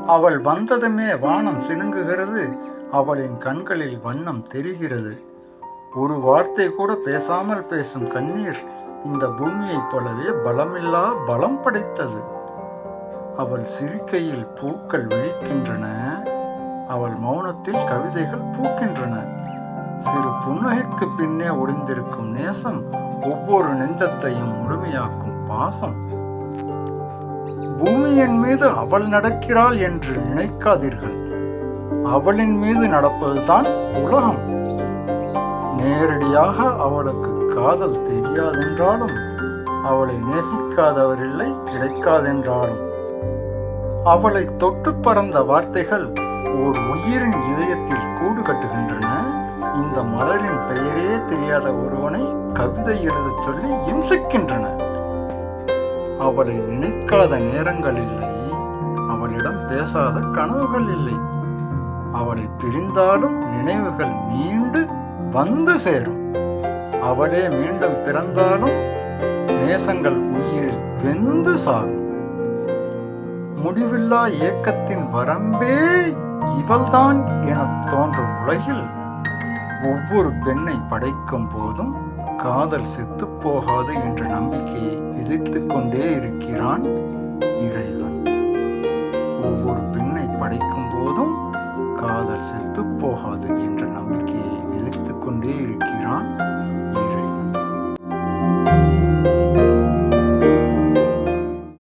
அவள் வந்ததுமே வானம் சினுங்குகிறது. அவளின் கண்களில் வண்ணம் தெரிகிறது. ஒரு வார்த்தை கூட பேசாமல் பேசும் கண்ணீர் இந்த பூமியைப் போலவே பலமில்லா பலம் படைத்தது. அவள் சிரிக்கையில் பூக்கள் விழிக்கின்றன. அவள் மௌனத்தில் கவிதைகள் பூக்கின்றன. சிறு புன்னகைக்கு பின்னே ஒளிந்திருக்கும் நேசம் ஒவ்வொரு நெஞ்சத்தையும் முழுமையாக்கும் பாசம். பூமியின் மீது அவள் நடக்கிறாள் என்று நினைக்காதீர்கள். அவளின் மீது நடப்பதுதான் உலகம். நேரடியாக அவளுக்கு காதல் தெரியாதென்றாலும், அவளை நேசிக்காதவரில்லை கிடைக்காதென்றாலும், அவளை தொட்டு பறந்த வார்த்தைகள் ஓர் உயிரின் இதயத்தில் கூடு கட்டுகின்றன. இந்த மலரின் பெயரே தெரியாத ஒருவனை கவிதை எழுதச் சொல்லி இம்சிக்கின்றன. அவளை நினைக்காத நேரங்கள் இல்லை. அவளிடம் பேசாத கனவுகள் இல்லை. அவளை பிரிந்தாலும் நினைவுகள் மீண்டு வந்து சேரும். அவளே மீண்டும் பிறந்தாலும் நேசங்கள் உயிரில் வெந்து சாகும். முடிவில்லா ஏக்கத்தின் வரம்பே இவள்தான் என தோன்றும் உலகில் ஒவ்வொரு பெண்ணை படைக்கும் போதும் காதல் செத்து போகாது என்ற நம்பிக்கையை விதைத்துக் கொண்டே இருக்கிறான் இறைவன். ஒவ்வொரு பெண்ணை படைக்கும் போதும் காதல் செத்து போகாது என்ற